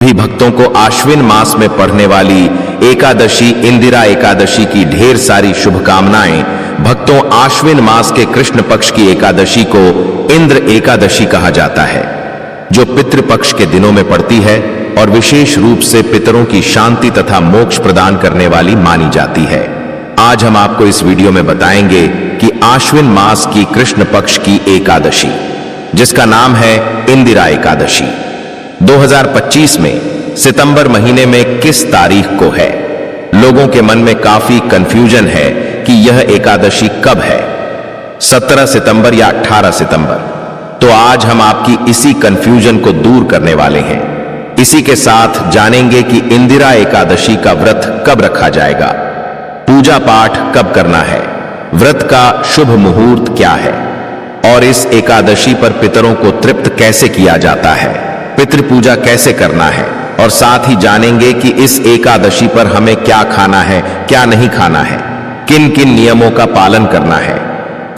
भी भक्तों को आश्विन मास में पढ़ने वाली एकादशी इंदिरा एकादशी की ढेर सारी शुभकामनाएं। भक्तों, आश्विन मास के कृष्ण पक्ष की एकादशी को इंद्र एकादशी कहा जाता है, जो पितृपक्ष के दिनों में पड़ती है और विशेष रूप से पितरों की शांति तथा मोक्ष प्रदान करने वाली मानी जाती है। आज हम आपको इस वीडियो में बताएंगे कि आश्विन मास की कृष्ण पक्ष की एकादशी, जिसका नाम है इंदिरा एकादशी, 2025 में सितंबर महीने में किस तारीख को है। लोगों के मन में काफी कंफ्यूजन है कि यह एकादशी कब है, 17 सितंबर या 18 सितंबर। तो आज हम आपकी इसी कंफ्यूजन को दूर करने वाले हैं। इसी के साथ जानेंगे कि इंदिरा एकादशी का व्रत कब रखा जाएगा, पूजा पाठ कब करना है, व्रत का शुभ मुहूर्त क्या है और इस एकादशी पर पितरों को तृप्त कैसे किया जाता है, पितृ पूजा कैसे करना है, और साथ ही जानेंगे कि इस एकादशी पर हमें क्या खाना है, क्या नहीं खाना है, किन किन नियमों का पालन करना है,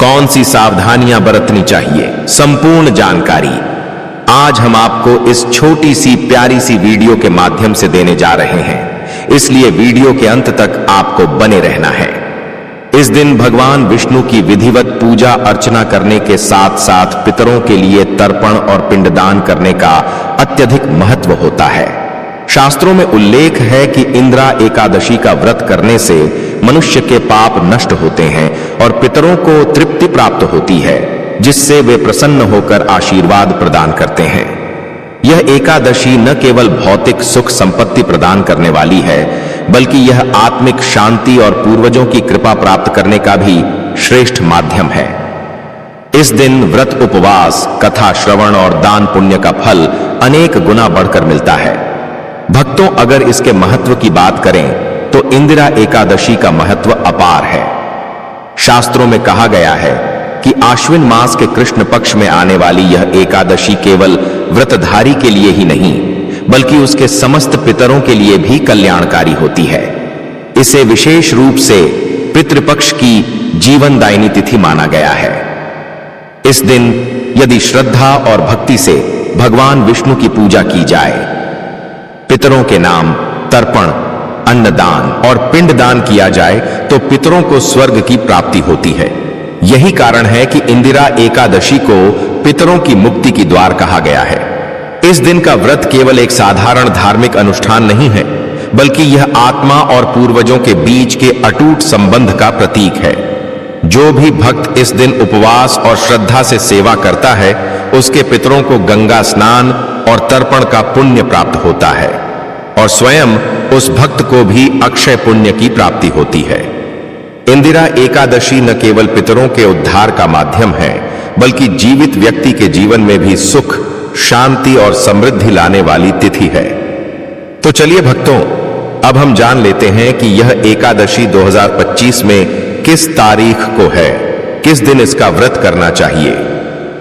कौन सी सावधानियां बरतनी चाहिए। संपूर्ण जानकारी आज हम आपको इस छोटी सी प्यारी सी वीडियो के माध्यम से देने जा रहे हैं, इसलिए वीडियो के अंत तक आपको बने रहना है। इस दिन भगवान विष्णु की विधिवत पूजा अर्चना करने के साथ साथ पितरों के लिए तर्पण और पिंडदान करने का अत्यधिक महत्व होता है। शास्त्रों में उल्लेख है कि इंदिरा एकादशी का व्रत करने से मनुष्य के पाप नष्ट होते हैं और पितरों को तृप्ति प्राप्त होती है, जिससे वे प्रसन्न होकर आशीर्वाद प्रदान करते हैं। यह एकादशी न केवल भौतिक सुख संपत्ति प्रदान करने वाली है, बल्कि यह आत्मिक शांति और पूर्वजों की कृपा प्राप्त करने का भी श्रेष्ठ माध्यम है। इस दिन व्रत, उपवास, कथा श्रवण और दान पुण्य का फल अनेक गुना बढ़कर मिलता है। भक्तों, अगर इसके महत्व की बात करें तो इंदिरा एकादशी का महत्व अपार है। शास्त्रों में कहा गया है कि आश्विन मास के कृष्ण पक्ष में आने वाली यह एकादशी केवल व्रतधारी के लिए ही नहीं, बल्कि उसके समस्त पितरों के लिए भी कल्याणकारी होती है। इसे विशेष रूप से पितृपक्ष की जीवनदायिनी तिथि माना गया है। इस दिन यदि श्रद्धा और भक्ति से भगवान विष्णु की पूजा की जाए, पितरों के नाम तर्पण, अन्नदान और पिंडदान किया जाए तो पितरों को स्वर्ग की प्राप्ति होती है। यही कारण है कि इंदिरा एकादशी को पितरों की मुक्ति की द्वार कहा गया है। इस दिन का व्रत केवल एक साधारण धार्मिक अनुष्ठान नहीं है, बल्कि यह आत्मा और पूर्वजों के बीच के अटूट संबंध का प्रतीक है। जो भी भक्त इस दिन उपवास और श्रद्धा से सेवा करता है, उसके पितरों को गंगा स्नान और तर्पण का पुण्य प्राप्त होता है और स्वयं उस भक्त को भी अक्षय पुण्य की प्राप्ति होती है। इंदिरा एकादशी न केवल पितरों के उद्धार का माध्यम है, बल्कि जीवित व्यक्ति के जीवन में भी सुख, शांति और समृद्धि लाने वाली तिथि है। तो चलिए भक्तों, अब हम जान लेते हैं कि यह एकादशी 2025 में किस तारीख को है, किस दिन इसका व्रत करना चाहिए।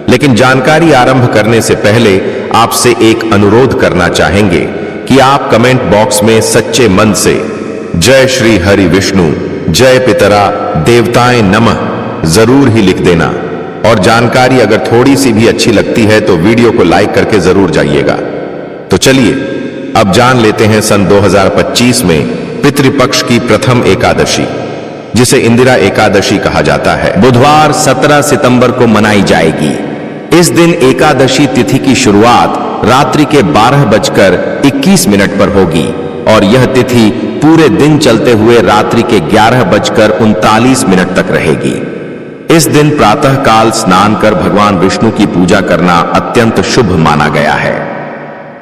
लेकिन जानकारी आरंभ करने से पहले आपसे एक अनुरोध करना चाहेंगे कि आप कमेंट बॉक्स में सच्चे मन से जय श्री हरि विष्णु, जय पितरा देवताएं नमः जरूर ही लिख देना। और जानकारी अगर थोड़ी सी भी अच्छी लगती है तो वीडियो को लाइक करके जरूर जाइएगा। तो चलिए अब जान लेते हैं सन 2025 में पितृपक्ष की प्रथम एकादशी, जिसे इंदिरा एकादशी कहा जाता है, बुधवार 17 सितंबर को मनाई जाएगी। इस दिन एकादशी तिथि की शुरुआत रात्रि के 12:21 पर होगी और यह तिथि पूरे दिन चलते हुए रात्रि के 11:39 तक रहेगी। इस दिन प्रातः काल स्नान कर भगवान विष्णु की पूजा करना अत्यंत शुभ माना गया है।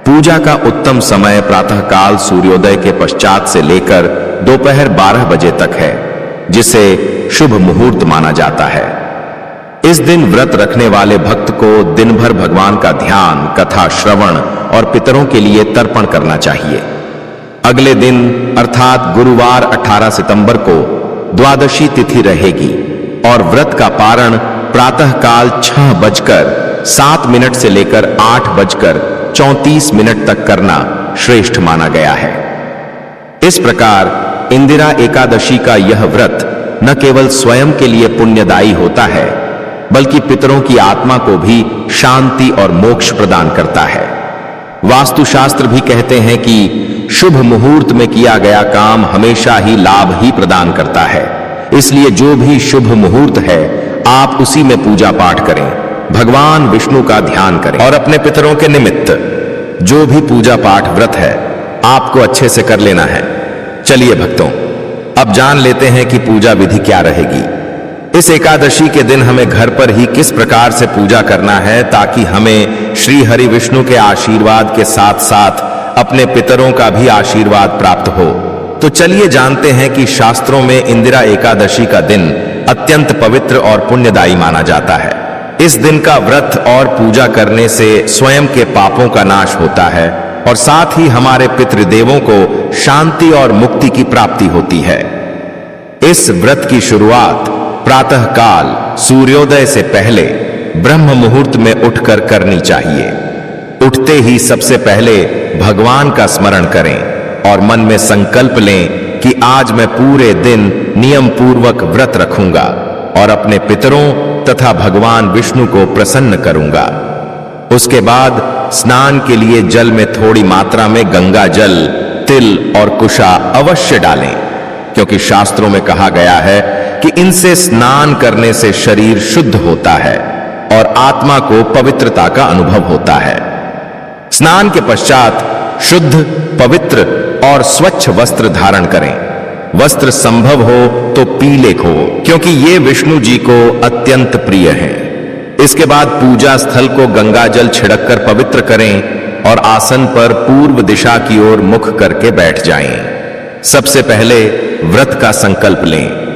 पूजा का उत्तम समय प्रातः काल सूर्योदय के पश्चात से लेकर दोपहर 12 बजे तक है, जिसे शुभ मुहूर्त माना जाता है। इस दिन व्रत रखने वाले भक्त को दिन भर भगवान का ध्यान, कथा श्रवण और पितरों के लिए तर्पण करना चाहिए। अगले दिन अर्थात गुरुवार 18 सितंबर को द्वादशी तिथि रहेगी और व्रत का पारण प्रातः काल 6:07 से लेकर 8:34 तक करना श्रेष्ठ माना गया है। इस प्रकार इंदिरा एकादशी का यह व्रत न केवल स्वयं के लिए पुण्यदायी होता है, बल्कि पितरों की आत्मा को भी शांति और मोक्ष प्रदान करता है। वास्तुशास्त्र भी कहते हैं कि शुभ मुहूर्त में किया गया काम हमेशा ही लाभ ही प्रदान करता है। इसलिए जो भी शुभ मुहूर्त है आप उसी में पूजा पाठ करें, भगवान विष्णु का ध्यान करें और अपने पितरों के निमित्त जो भी पूजा पाठ व्रत है आपको अच्छे से कर लेना है। चलिए भक्तों, अब जान लेते हैं कि पूजा विधि क्या रहेगी। इस एकादशी के दिन हमें घर पर ही किस प्रकार से पूजा करना है ताकि हमें श्री हरि विष्णु के आशीर्वाद के साथ साथ अपने पितरों का भी आशीर्वाद प्राप्त हो। तो चलिए जानते हैं कि शास्त्रों में इंदिरा एकादशी का दिन अत्यंत पवित्र और पुण्यदायी माना जाता है। इस दिन का व्रत और पूजा करने से स्वयं के पापों का नाश होता है और साथ ही हमारे पितृदेवों को शांति और मुक्ति की प्राप्ति होती है। इस व्रत की शुरुआत प्रातः काल सूर्योदय से पहले ब्रह्म मुहूर्त में उठकर करनी चाहिए। उठते ही सबसे पहले भगवान का स्मरण करें और मन में संकल्प लें कि आज मैं पूरे दिन नियम पूर्वक व्रत रखूंगा और अपने पितरों तथा भगवान विष्णु को प्रसन्न करूंगा। उसके बाद स्नान के लिए जल में थोड़ी मात्रा में गंगा जल, तिल और कुशा अवश्य डालें, क्योंकि शास्त्रों में कहा गया है कि इनसे स्नान करने से शरीर शुद्ध होता है और आत्मा को पवित्रता का अनुभव होता है। स्नान के पश्चात शुद्ध, पवित्र और स्वच्छ वस्त्र धारण करें। वस्त्र संभव हो तो पीले हो, क्योंकि ये विष्णु जी को अत्यंत प्रिय हैं। इसके बाद पूजा स्थल को गंगा जल छिड़ककर पवित्र करें और आसन पर पूर्व दिशा की ओर मुख करके बैठ जाएं। सबसे पहले व्रत का संकल्प लें।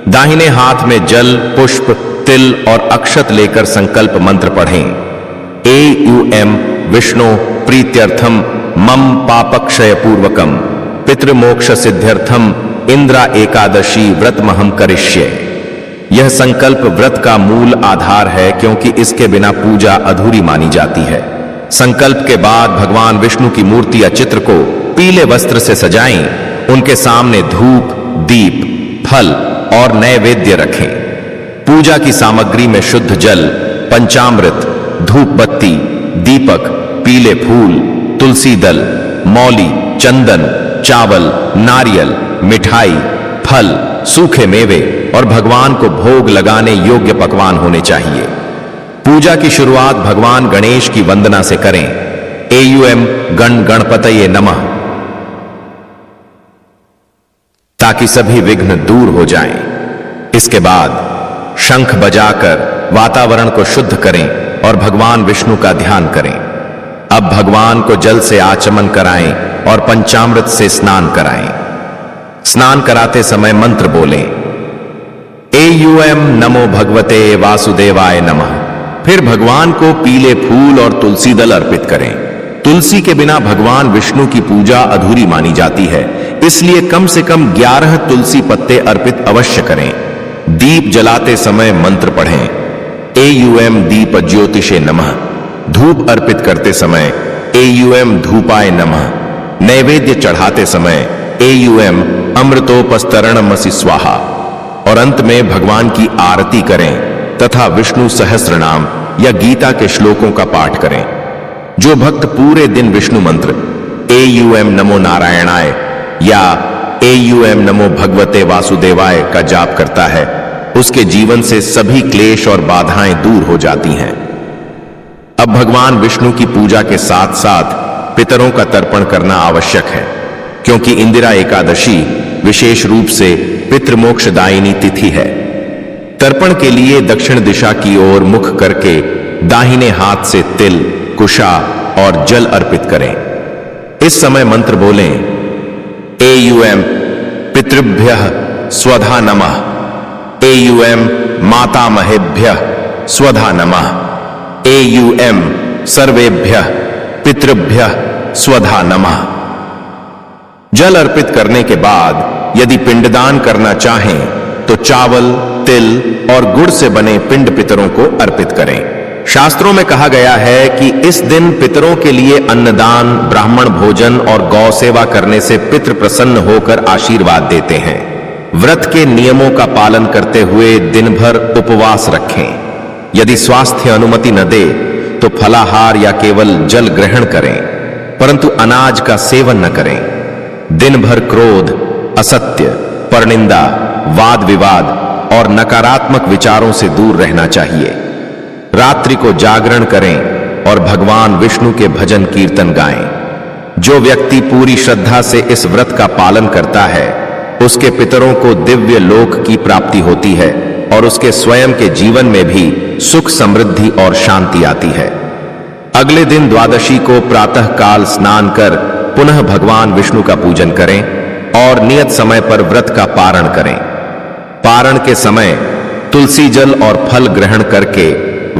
दाहिने हाथ में जल, पुष्प, तिल और अक्षत लेकर संकल्प मंत्र पढ़ें। एयूएम विष्णु प्रीत्यर्थम मम पापक्षय पूर्वकम पितृमोक्ष सिद्ध्यर्थम इंद्रा एकादशी व्रतमहम करिष्ये। यह संकल्प व्रत का मूल आधार है, क्योंकि इसके बिना पूजा अधूरी मानी जाती है। संकल्प के बाद भगवान विष्णु की मूर्ति या चित्र को पीले वस्त्र से सजाएं। उनके सामने धूप, दीप, फल और नैवेद्य रखें। पूजा की सामग्री में शुद्ध जल, पंचामृत, धूप बत्ती, दीपक, पीले फूल, तुलसी दल, मौली, चंदन, चावल, नारियल, मिठाई, फल, सूखे मेवे और भगवान को भोग लगाने योग्य पकवान होने चाहिए। पूजा की शुरुआत भगवान गणेश की वंदना से करें। एयूएम गण गणपतये नमः, ताकि सभी विघ्न दूर हो जाएं। इसके बाद शंख बजाकर वातावरण को शुद्ध करें और भगवान विष्णु का ध्यान करें। अब भगवान को जल से आचमन कराएं और पंचामृत से स्नान कराएं। स्नान कराते समय मंत्र बोलें, एयूएम नमो भगवते वासुदेवाय नमः। फिर भगवान को पीले फूल और तुलसी दल अर्पित करें। तुलसी के बिना भगवान विष्णु की पूजा अधूरी मानी जाती है, इसलिए कम से कम 11 तुलसी पत्ते अर्पित अवश्य करें। दीप जलाते समय मंत्र पढ़ें, एयूएम दीप ज्योतिषे नमः। धूप अर्पित करते समय एयूएम धूपाय नमः। नैवेद्य चढ़ाते समय एयूएम अमृतोपस्तरणमसि स्वाहा। और अंत में भगवान की आरती करें तथा विष्णु सहस्रनाम या गीता के श्लोकों का पाठ करें। जो भक्त पूरे दिन विष्णु मंत्र एयूएम नमो नारायणाय या एयूएम नमो भगवते वासुदेवाय का जाप करता है, उसके जीवन से सभी क्लेश और बाधाएं दूर हो जाती हैं। अब भगवान विष्णु की पूजा के साथ साथ पितरों का तर्पण करना आवश्यक है, क्योंकि इंदिरा एकादशी विशेष रूप से पितृमोक्षदायिनी तिथि है। तर्पण के लिए दक्षिण दिशा की ओर मुख करके दाहिने हाथ से तिल, कुशा और जल अर्पित करें। इस समय मंत्र बोलें, एयूएम पितृभ्यः स्वधा नमः। एयूएम मातामहेभ्यः स्वधा नमः। एयूएम सर्वेभ्यः पितृभ्यः स्वधा नमः। जल अर्पित करने के बाद यदि पिंडदान करना चाहें तो चावल, तिल और गुड़ से बने पिंड पितरों को अर्पित करें। शास्त्रों में कहा गया है कि इस दिन पितरों के लिए अन्नदान, ब्राह्मण भोजन और गौ सेवा करने से पितृ प्रसन्न होकर आशीर्वाद देते हैं। व्रत के नियमों का पालन करते हुए दिन भर उपवास रखें। यदि स्वास्थ्य अनुमति न दे तो फलाहार या केवल जल ग्रहण करें। परंतु अनाज का सेवन न करें। दिन भर क्रोध, असत्य, परनिंदा, वाद विवाद और नकारात्मक विचारों से दूर रहना चाहिए। रात्रि को जागरण करें और भगवान विष्णु के भजन कीर्तन गाएं। जो व्यक्ति पूरी श्रद्धा से इस व्रत का पालन करता है, उसके पितरों को दिव्य लोक की प्राप्ति होती है और उसके स्वयं के जीवन में भी सुख, समृद्धि और शांति आती है। अगले दिन द्वादशी को प्रातः काल स्नान कर पुनः भगवान विष्णु का पूजन करें और नियत समय पर व्रत का पारण करें। पारण के समय तुलसी जल और फल ग्रहण करके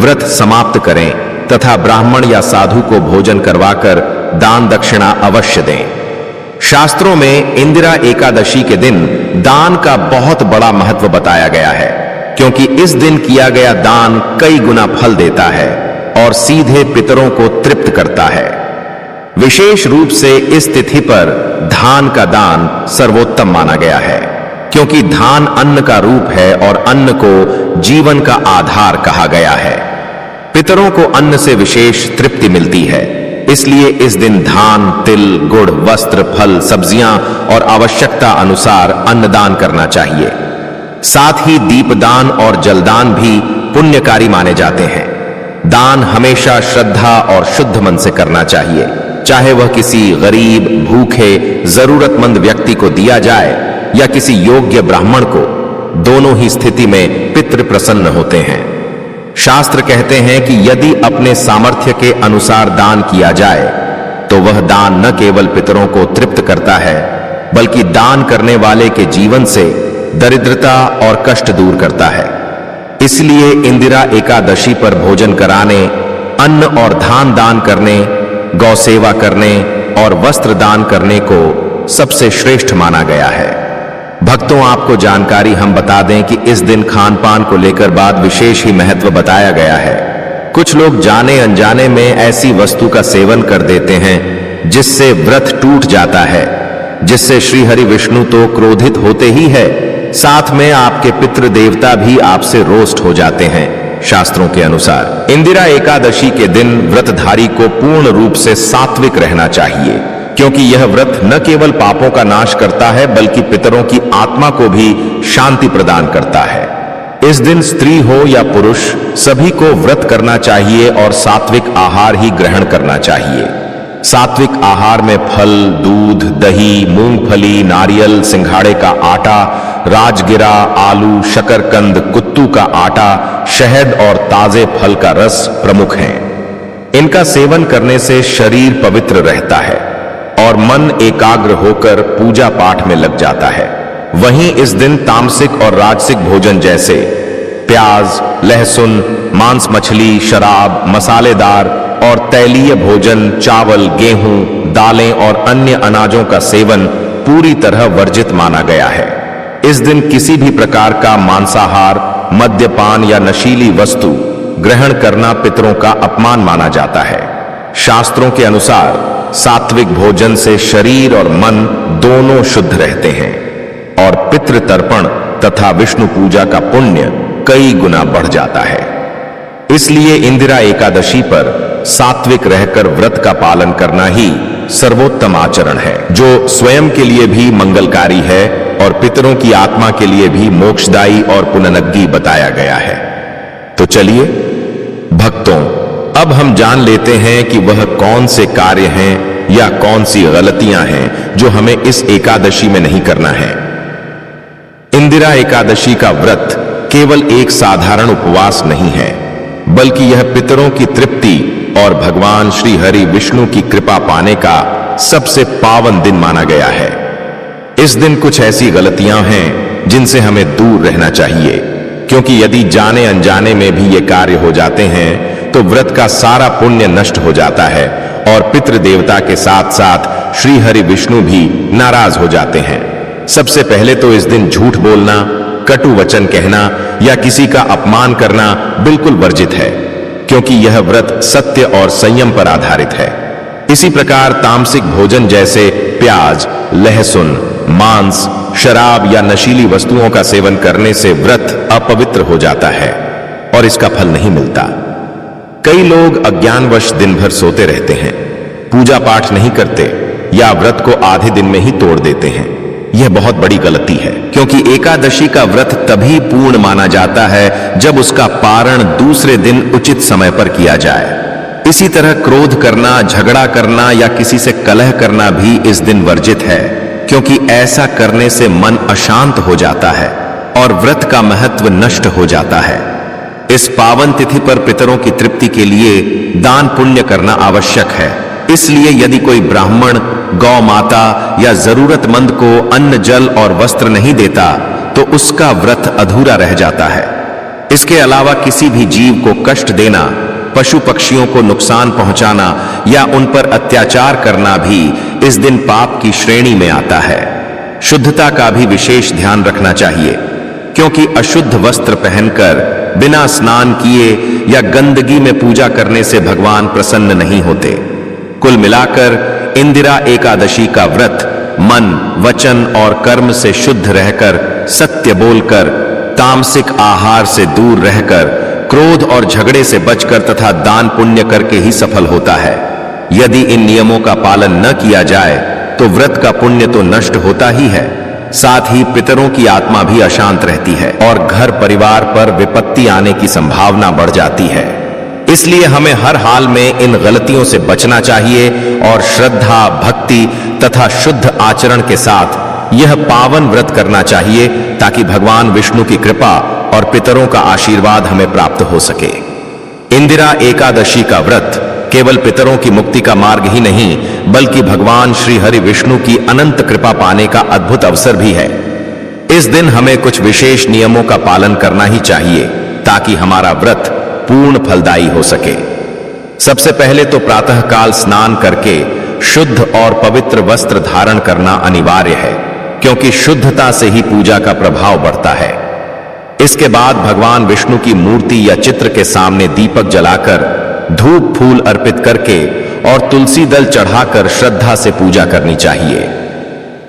व्रत समाप्त करें तथा ब्राह्मण या साधु को भोजन करवाकर दान दक्षिणा अवश्य दें। शास्त्रों में इंदिरा एकादशी के दिन दान का बहुत बड़ा महत्व बताया गया है, क्योंकि इस दिन किया गया दान कई गुना फल देता है और सीधे पितरों को तृप्त करता है। विशेष रूप से इस तिथि पर धान का दान सर्वोत्तम माना गया है, क्योंकि धान अन्न का रूप है और अन्न को जीवन का आधार कहा गया है। पितरों को अन्न से विशेष तृप्ति मिलती है, इसलिए इस दिन धान, तिल, गुड़, वस्त्र, फल, सब्जियां और आवश्यकता अनुसार अन्नदान करना चाहिए। साथ ही दीपदान और जलदान भी पुण्यकारी माने जाते हैं। दान हमेशा श्रद्धा और शुद्ध मन से करना चाहिए, चाहे वह किसी गरीब, भूखे, जरूरतमंद व्यक्ति को दिया जाए या किसी योग्य ब्राह्मण को। दोनों ही स्थिति में पितृ प्रसन्न होते हैं। शास्त्र कहते हैं कि यदि अपने सामर्थ्य के अनुसार दान किया जाए तो वह दान न केवल पितरों को तृप्त करता है, बल्कि दान करने वाले के जीवन से दरिद्रता और कष्ट दूर करता है। इसलिए इंदिरा एकादशी पर भोजन कराने, अन्न और धान दान करने, गौ सेवा करने और वस्त्र दान करने को सबसे श्रेष्ठ माना गया है। भक्तों, आपको जानकारी हम बता दें कि इस दिन खान पान को लेकर बाद विशेष ही महत्व बताया गया है। कुछ लोग जाने अनजाने में ऐसी वस्तु का सेवन कर देते हैं जिससे व्रत टूट जाता है, जिससे श्री हरि विष्णु तो क्रोधित होते ही है, साथ में आपके पितृ देवता भी आपसे रोस्ट हो जाते हैं। शास्त्रों के अनुसार इंदिरा एकादशी के दिन व्रतधारी को पूर्ण रूप से सात्विक रहना चाहिए, क्योंकि यह व्रत न केवल पापों का नाश करता है बल्कि पितरों की आत्मा को भी शांति प्रदान करता है। इस दिन स्त्री हो या पुरुष, सभी को व्रत करना चाहिए और सात्विक आहार ही ग्रहण करना चाहिए। सात्विक आहार में फल, दूध, दही, मूंगफली, नारियल, सिंघाड़े का आटा, राजगिरा, आलू, शकरकंद, कुत्तू का आटा, शहद और ताजे फल का रस प्रमुख हैं। इनका सेवन करने से शरीर पवित्र रहता है और मन एकाग्र होकर पूजा पाठ में लग जाता है। वहीं इस दिन तामसिक और राजसिक भोजन जैसे प्याज, लहसुन, मांस, मछली, शराब, मसालेदार और तैलीय भोजन, चावल, गेहूं, दालें और अन्य अनाजों का सेवन पूरी तरह वर्जित माना गया है। इस दिन किसी भी प्रकार का मांसाहार, मद्यपान या नशीली वस्तु ग्रहण करना पितरों का अपमान माना जाता है। शास्त्रों के अनुसार सात्विक भोजन से शरीर और मन दोनों शुद्ध रहते हैं और पितृ तर्पण तथा विष्णु पूजा का पुण्य कई गुना बढ़ जाता है। इसलिए इंदिरा एकादशी पर सात्विक रहकर व्रत का पालन करना ही सर्वोत्तम आचरण है, जो स्वयं के लिए भी मंगलकारी है और पितरों की आत्मा के लिए भी मोक्षदायी और पुननग्गी बताया गया है। तो चलिए भक्तों, अब हम जान लेते हैं कि वह कौन से कार्य हैं या कौन सी गलतियां हैं जो हमें इस एकादशी में नहीं करना है। इंदिरा एकादशी का व्रत केवल एक साधारण उपवास नहीं है, बल्कि यह पितरों की तृप्ति और भगवान श्री हरि विष्णु की कृपा पाने का सबसे पावन दिन माना गया है। इस दिन कुछ ऐसी गलतियां हैं जिनसे हमें दूर रहना चाहिए, क्योंकि यदि जाने अनजाने में भी ये कार्य हो जाते हैं तो व्रत का सारा पुण्य नष्ट हो जाता है और पितृ देवता के साथ साथ श्री हरि विष्णु भी नाराज हो जाते हैं। सबसे पहले तो इस दिन झूठ बोलना, कटु वचन कहना या किसी का अपमान करना बिल्कुल वर्जित है, क्योंकि यह व्रत सत्य और संयम पर आधारित है। इसी प्रकार तामसिक भोजन जैसे प्याज, लहसुन, मांस, शराब या नशीली वस्तुओं का सेवन करने से व्रत अपवित्र हो जाता है और इसका फल नहीं मिलता। कई लोग अज्ञानवश दिन भर सोते रहते हैं, पूजा पाठ नहीं करते या व्रत को आधे दिन में ही तोड़ देते हैं। यह बहुत बड़ी गलती है, क्योंकि एकादशी का व्रत तभी पूर्ण माना जाता है जब उसका पारण दूसरे दिन उचित समय पर किया जाए। इसी तरह क्रोध करना, झगड़ा करना या किसी से कलह करना भी इस दिन वर्जित है, क्योंकि ऐसा करने से मन अशांत हो जाता है और व्रत का महत्व नष्ट हो जाता है। इस पावन तिथि पर पितरों की तृप्ति के लिए दान पुण्य करना आवश्यक है। इसलिए यदि कोई ब्राह्मण गौ माता या जरूरतमंद को अन्न, जल और वस्त्र नहीं देता तो उसका व्रत अधूरा रह जाता है। इसके अलावा किसी भी जीव को कष्ट देना, पशु पक्षियों को नुकसान पहुंचाना या उन पर अत्याचार करना भी इस दिन पाप की श्रेणी में आता है। शुद्धता का भी विशेष ध्यान रखना चाहिए, क्योंकि अशुद्ध वस्त्र पहनकर बिना स्नान किए या गंदगी में पूजा करने से भगवान प्रसन्न नहीं होते। कुल मिलाकर इंदिरा एकादशी का व्रत मन, वचन और कर्म से शुद्ध रहकर, सत्य बोलकर, तामसिक आहार से दूर रहकर, क्रोध और झगड़े से बचकर तथा दान पुण्य करके ही सफल होता है। यदि इन नियमों का पालन न किया जाए तो व्रत का पुण्य तो नष्ट होता ही है, साथ ही पितरों की आत्मा भी अशांत रहती है और घर परिवार पर विपत्ति आने की संभावना बढ़ जाती है। इसलिए हमें हर हाल में इन गलतियों से बचना चाहिए और श्रद्धा, भक्ति तथा शुद्ध आचरण के साथ यह पावन व्रत करना चाहिए, ताकि भगवान विष्णु की कृपा और पितरों का आशीर्वाद हमें प्राप्त हो सके। इंदिरा एकादशी का व्रत केवल पितरों की मुक्ति का मार्ग ही नहीं, बल्कि भगवान श्री हरि विष्णु की अनंत कृपा पाने का अद्भुत अवसर भी है। इस दिन हमें कुछ विशेष नियमों का पालन करना ही चाहिए, ताकि हमारा व्रत पूर्ण फलदायी हो सके। सबसे पहले तो प्रातःकाल स्नान करके शुद्ध और पवित्र वस्त्र धारण करना अनिवार्य है, क्योंकि शुद्धता से ही पूजा का प्रभाव बढ़ता है। इसके बाद भगवान विष्णु की मूर्ति या चित्र के सामने दीपक जलाकर, धूप फूल अर्पित करके और तुलसी दल चढ़ाकर श्रद्धा से पूजा करनी चाहिए।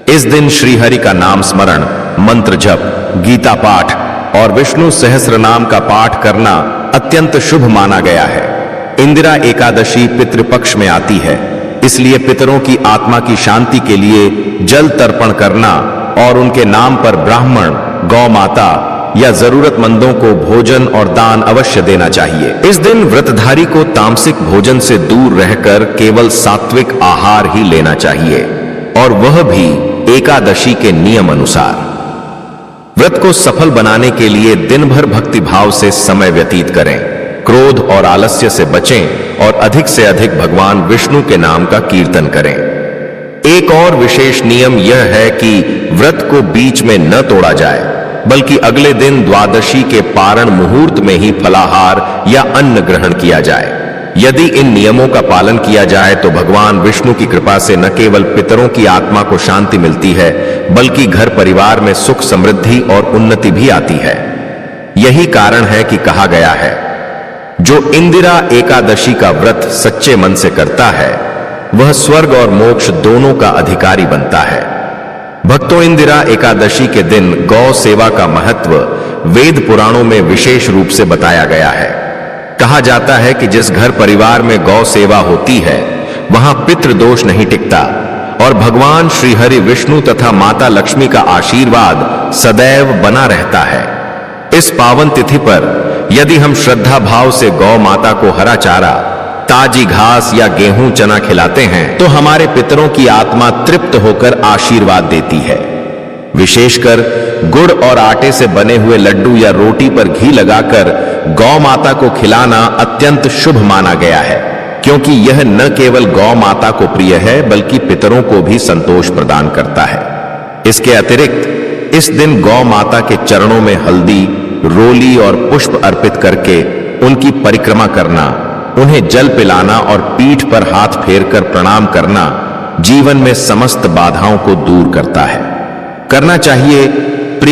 इस दिन श्री हरि का नाम स्मरण, मंत्र जप, गीता पाठ और विष्णु सहस्त्र नाम का पाठ करना अत्यंत शुभ माना गया है। इंदिरा एकादशी पितृपक्ष में आती है, इसलिए पितरों की आत्मा की शांति के लिए जल तर्पण करना और उनके नाम पर ब्राह्मण, गौ माता या जरूरतमंदों को भोजन और दान अवश्य देना चाहिए। इस दिन व्रतधारी को तामसिक भोजन से दूर रहकर केवल सात्विक आहार ही लेना चाहिए, और वह भी एकादशी के नियम अनुसार। व्रत को सफल बनाने के लिए दिन भर भक्ति भाव से समय व्यतीत करें, क्रोध और आलस्य से बचें और अधिक से अधिक भगवान विष्णु के नाम का कीर्तन करें। एक और विशेष नियम यह है कि व्रत को बीच में न तोड़ा जाए, बल्कि अगले दिन द्वादशी के पारण मुहूर्त में ही फलाहार या अन्न ग्रहण किया जाए। यदि इन नियमों का पालन किया जाए तो भगवान विष्णु की कृपा से न केवल पितरों की आत्मा को शांति मिलती है, बल्कि घर परिवार में सुख, समृद्धि और उन्नति भी आती है। यही कारण है कि कहा गया है, जो इंदिरा एकादशी का व्रत सच्चे मन से करता है वह स्वर्ग और मोक्ष दोनों का अधिकारी बनता है। भक्तों, इंदिरा एकादशी के दिन गौ सेवा का महत्व वेद पुराणों में विशेष रूप से बताया गया है। कहा जाता है कि जिस घर परिवार में गौ सेवा होती है वहां पितृदोष नहीं टिकता और भगवान श्री हरि विष्णु तथा माता लक्ष्मी का आशीर्वाद सदैव बना रहता है। इस पावन तिथि पर यदि हम श्रद्धा भाव से गौ माता को हरा चारा, ताजी घास या गेहूं चना खिलाते हैं तो हमारे पितरों की आत्मा तृप्त होकर आशीर्वाद देती है। विशेषकर गुड़ और आटे से बने हुए लड्डू या रोटी पर घी लगाकर गौ माता को खिलाना अत्यंत शुभ माना गया है, क्योंकि यह न केवल गौ माता को प्रिय है बल्कि पितरों को भी संतोष प्रदान करता है। इसके अतिरिक्त इस दिन गौ माता के चरणों में हल्दी, रोली और पुष्प अर्पित करके उनकी परिक्रमा करना, उन्हें जल पिलाना और पीठ पर हाथ फेरकर प्रणाम करना जीवन में समस्त बाधाओं को दूर करता है। करना चाहिए।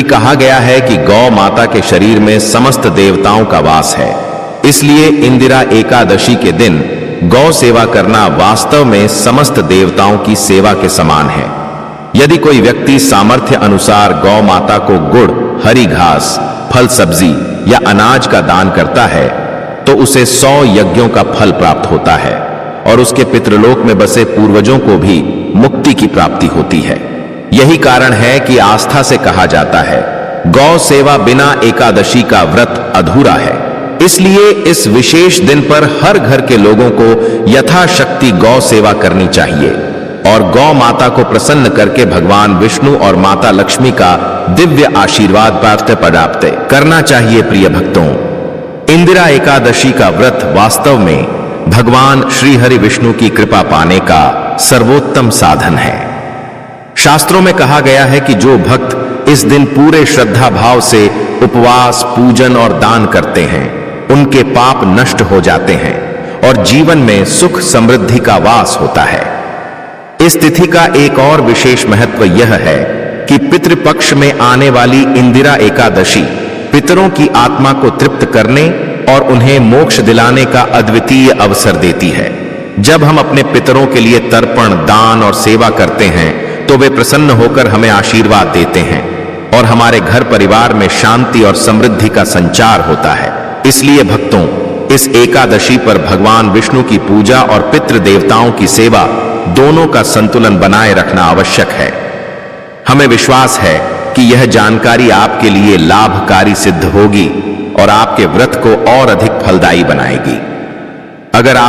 कहा गया है कि गौ माता के शरीर में समस्त देवताओं का वास है, इसलिए इंदिरा एकादशी के दिन गौ सेवा करना वास्तव में समस्त देवताओं की सेवा के समान है। यदि कोई व्यक्ति सामर्थ्य अनुसार गौ माता को गुड़, हरी घास, फल सब्जी या अनाज का दान करता है तो उसे 100 यज्ञों का फल प्राप्त होता है और उसके पितृलोक में बसे पूर्वजों को भी मुक्ति की प्राप्ति होती है। यही कारण है कि आस्था से कहा जाता है, गौ सेवा बिना एकादशी का व्रत अधूरा है। इसलिए इस विशेष दिन पर हर घर के लोगों को यथाशक्ति गौ सेवा करनी चाहिए और गौ माता को प्रसन्न करके भगवान विष्णु और माता लक्ष्मी का दिव्य आशीर्वाद प्राप्त करना चाहिए। प्रिय भक्तों, इंदिरा एकादशी का व्रत वास्तव में भगवान श्री हरि विष्णु की कृपा पाने का सर्वोत्तम साधन है। शास्त्रों में कहा गया है कि जो भक्त इस दिन पूरे श्रद्धा भाव से उपवास, पूजन और दान करते हैं, उनके पाप नष्ट हो जाते हैं और जीवन में सुख समृद्धि का वास होता है। इस तिथि का एक और विशेष महत्व यह है कि पितृपक्ष में आने वाली इंदिरा एकादशी पितरों की आत्मा को तृप्त करने और उन्हें मोक्ष दिलाने का अद्वितीय अवसर देती है। जब हम अपने पितरों के लिए तर्पण, दान और सेवा करते हैं तो वे प्रसन्न होकर हमें आशीर्वाद देते हैं और हमारे घर परिवार में शांति और समृद्धि का संचार होता है। इसलिए भक्तों, इस एकादशी पर भगवान विष्णु की पूजा और पितृ देवताओं की सेवा दोनों का संतुलन बनाए रखना आवश्यक है। हमें विश्वास है कि यह जानकारी आपके लिए लाभकारी सिद्ध होगी और आपके व्रत को और अधिक फलदायी बनाएगी। अगर आप